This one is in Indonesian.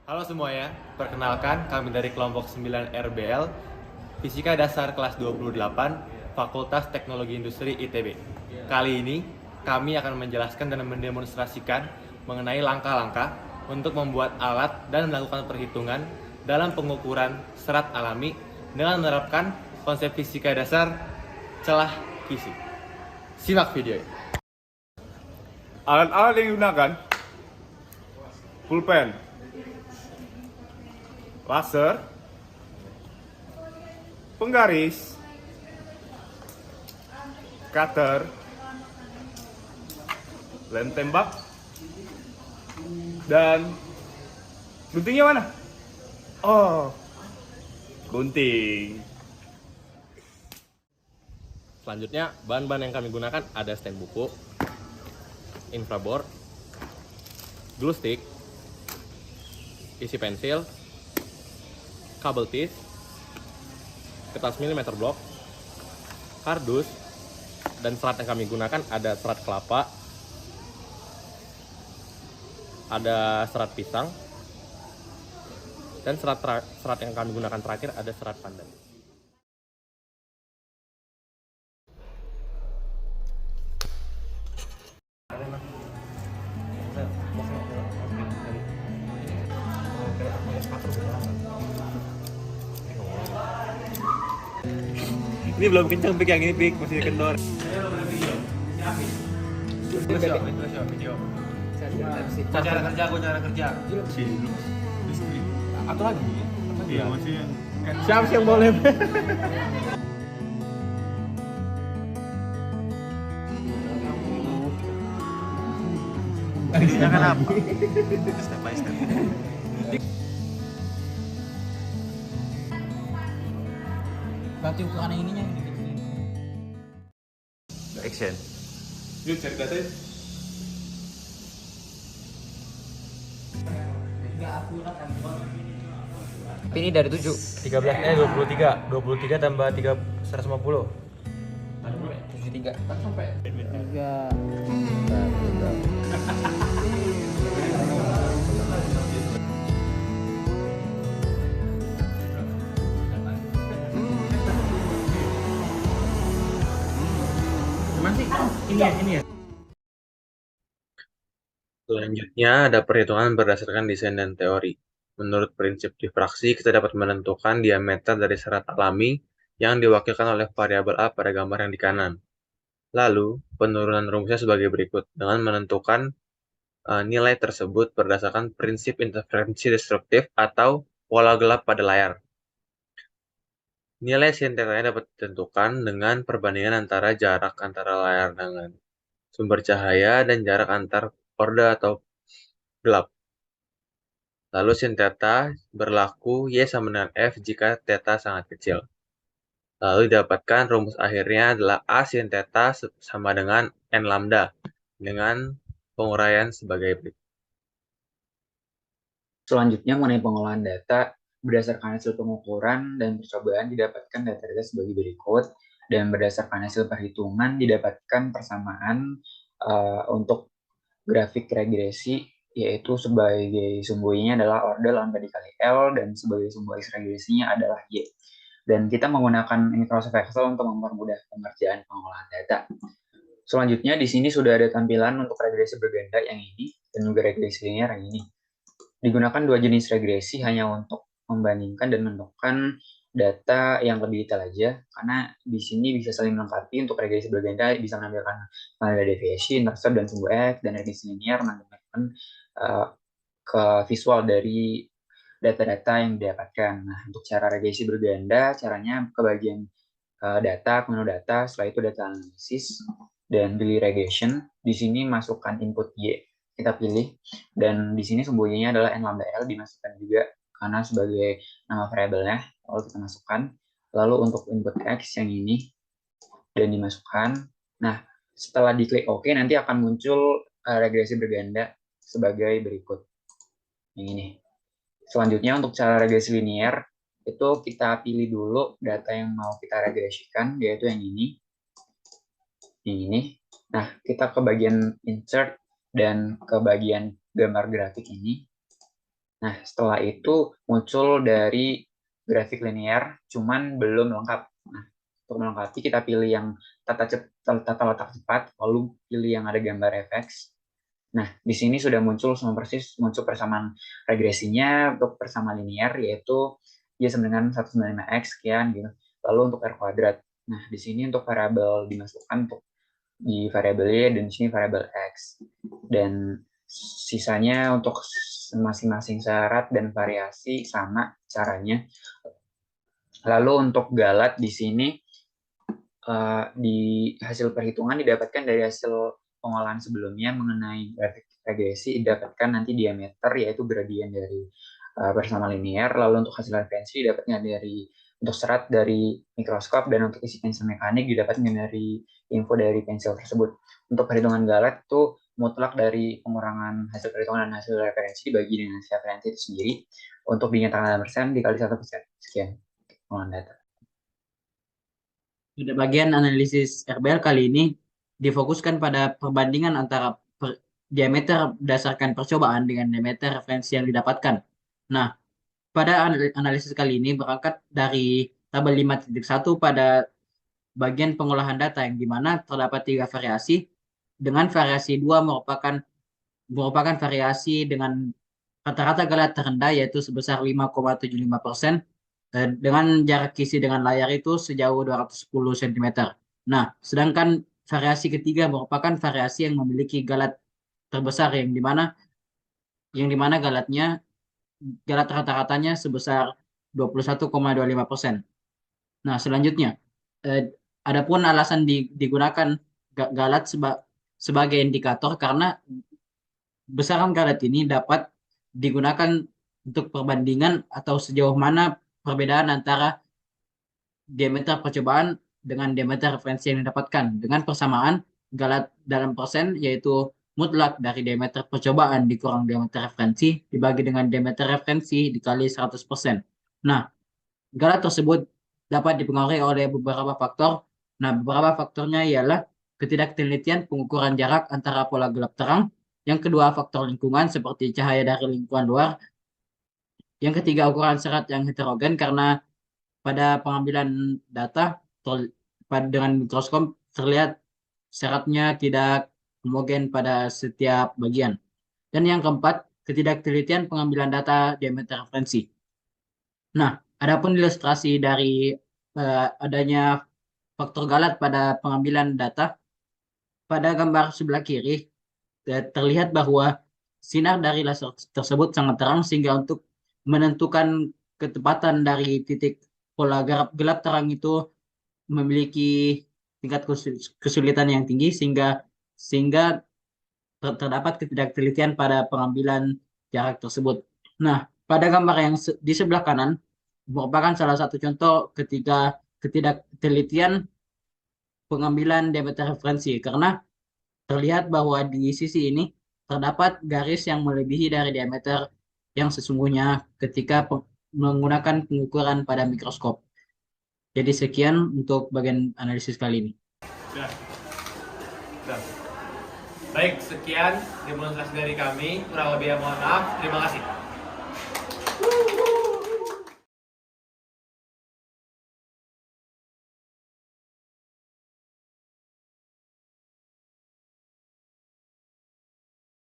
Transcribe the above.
Halo semuanya, perkenalkan kami dari kelompok 9 RBL, Fisika Dasar kelas 28, Fakultas Teknologi Industri ITB. Kali ini, kami akan menjelaskan dan mendemonstrasikan mengenai langkah-langkah untuk membuat alat dan melakukan perhitungan dalam pengukuran serat alami dengan menerapkan konsep fisika dasar celah kisi. Simak video ini. Alat-alat yang digunakan: pulpen, laser, penggaris, cutter, lem tembak, dan guntingnya mana? Oh, gunting. Selanjutnya, bahan-bahan yang kami gunakan ada stem buku, infraboard, glue stick, isi pensil, kabel tis, kertas milimeter block, kardus, dan serat yang kami gunakan ada serat kelapa, ada serat pisang, dan serat yang kami gunakan terakhir ada serat pandan. Ini belum kencang pik, yang ini pik masih kendor. Cara kerja. Atau lagi? Iya, maksudnya. Siapa sih yang boleh? Silakan apa? Step by step. Berarti ukuran yang ininya ini. Action. Yuk cari data. Tapi ini dari 7. 23 tambah 150. 73. 3. Selanjutnya ada perhitungan berdasarkan desain dan teori. Menurut prinsip difraksi, kita dapat menentukan diameter dari serat alami yang diwakilkan oleh variabel A pada gambar yang di kanan. Lalu, penurunan rumusnya sebagai berikut, dengan menentukan nilai tersebut berdasarkan prinsip interferensi destruktif atau pola gelap pada layar. Nilai sin θ-nya dapat ditentukan dengan perbandingan antara jarak antara layar dengan sumber cahaya dan jarak antar korde atau gelap. Lalu sin θ berlaku Y sama dengan F jika θ sangat kecil. Lalu didapatkan rumus akhirnya adalah A sin θ sama dengan N lambda dengan penguraian sebagai berikut. Selanjutnya mengenai pengolahan data, berdasarkan hasil pengukuran dan percobaan didapatkan data-data sebagai berikut, dan berdasarkan hasil perhitungan didapatkan persamaan untuk grafik regresi, yaitu sebagai sumbu Y-nya adalah order lambda dikali L, dan sebagai sumbu X regresinya adalah Y. Dan kita menggunakan Microsoft Excel untuk mempermudah pengerjaan pengolahan data. Selanjutnya di sini sudah ada tampilan untuk regresi berganda yang ini dan juga regresi linear yang ini. Digunakan dua jenis regresi hanya untuk membandingkan dan menentukan data yang lebih detail aja, karena di sini bisa saling melengkapi. Untuk regresi berganda bisa menampilkan nilai deviasi, intercept, dan sumbu X, dan regresi linear menampilkan ke visual dari data-data yang didapatkan. Nah, untuk cara regresi berganda, caranya ke bagian data, menu data, setelah itu data analisis, dan pilih regression. Di sini masukkan input Y, kita pilih, dan di sini sumbu Y-nya adalah N lambda L, dimasukkan juga karena sebagai nama variabelnya, lalu kita masukkan. Lalu untuk input X yang ini, dan dimasukkan. Nah, setelah diklik OK, nanti akan muncul regresi berganda sebagai berikut. Yang ini. Selanjutnya untuk cara regresi linear, itu kita pilih dulu data yang mau kita regresikan, yaitu yang ini. Yang ini. Nah, kita ke bagian insert dan ke bagian gambar grafik ini. Nah, setelah itu muncul dari grafik linear, cuman belum lengkap. Nah, untuk melengkapi kita pilih yang tata letak cepat, lalu pilih yang ada gambar FX. Nah, di sini sudah muncul sama persis muncul persamaan regresinya untuk persamaan linear, yaitu y sama dengan 195x sekian gitu. Lalu untuk R kuadrat. Nah, di sini untuk variabel dimasukkan untuk di variabel Y dan di sini variabel X. Dan sisanya untuk masing-masing syarat dan variasi sama caranya. Lalu untuk galat di sini di hasil perhitungan didapatkan dari hasil pengolahan sebelumnya mengenai grafik regresi, didapatkan nanti diameter yaitu gradien dari bersama linear. Lalu untuk hasil referensi didapatnya dari untuk serat dari mikroskop, dan untuk isi pensil mekanik didapatnya dari info dari pensil tersebut. Untuk perhitungan galat itu mutlak dari pengurangan hasil perhitungan dan hasil referensi dibagi dengan hasil referensi itu sendiri untuk dinyatakan dalam persen dikali 1%. Sekian pengolahan data. Pada bagian analisis RBL kali ini difokuskan pada perbandingan antara diameter berdasarkan percobaan dengan diameter referensi yang didapatkan. Nah, pada analisis kali ini berangkat dari tabel 5.1 pada bagian pengolahan data yang dimana terdapat 3 variasi, dengan variasi 2 merupakan variasi dengan rata-rata galat terendah yaitu sebesar 5,75%, dengan jarak kisi dengan layar itu sejauh 210 cm. Nah, sedangkan variasi ketiga merupakan variasi yang memiliki galat terbesar yang dimana galat rata-ratanya sebesar 21,25%. Nah, selanjutnya, adapun alasan digunakan galat sebagai indikator karena besaran galat ini dapat digunakan untuk perbandingan atau sejauh mana perbedaan antara diameter percobaan dengan diameter referensi yang didapatkan, dengan persamaan galat dalam persen yaitu mutlak dari diameter percobaan dikurang diameter referensi dibagi dengan diameter referensi dikali 100%. Nah, galat tersebut dapat dipengaruhi oleh beberapa faktor. Nah, beberapa faktornya ialah ketidaktelitian pengukuran jarak antara pola gelap terang, yang kedua faktor lingkungan seperti cahaya dari lingkungan luar, yang ketiga ukuran serat yang heterogen karena pada pengambilan data dengan mikroskop terlihat seratnya tidak homogen pada setiap bagian. Dan yang keempat, ketidaktelitian pengambilan data diameter referensi. Nah, adapun ilustrasi dari adanya faktor galat pada pengambilan data, pada gambar sebelah kiri terlihat bahwa sinar dari laser tersebut sangat terang sehingga untuk menentukan ketepatan dari titik pola gelap terang itu memiliki tingkat kesulitan yang tinggi sehingga terdapat ketidaktelitian pada pengambilan jarak tersebut. Nah, pada gambar yang di sebelah kanan merupakan salah satu contoh ketika ketidaktelitian pengambilan diameter referensi karena terlihat bahwa di sisi ini terdapat garis yang melebihi dari diameter yang sesungguhnya ketika menggunakan pengukuran pada mikroskop. Jadi sekian untuk bagian analisis kali ini. Sudah. Baik, sekian demonstrasi dari kami. Kurang lebih mohon maaf. Terima kasih.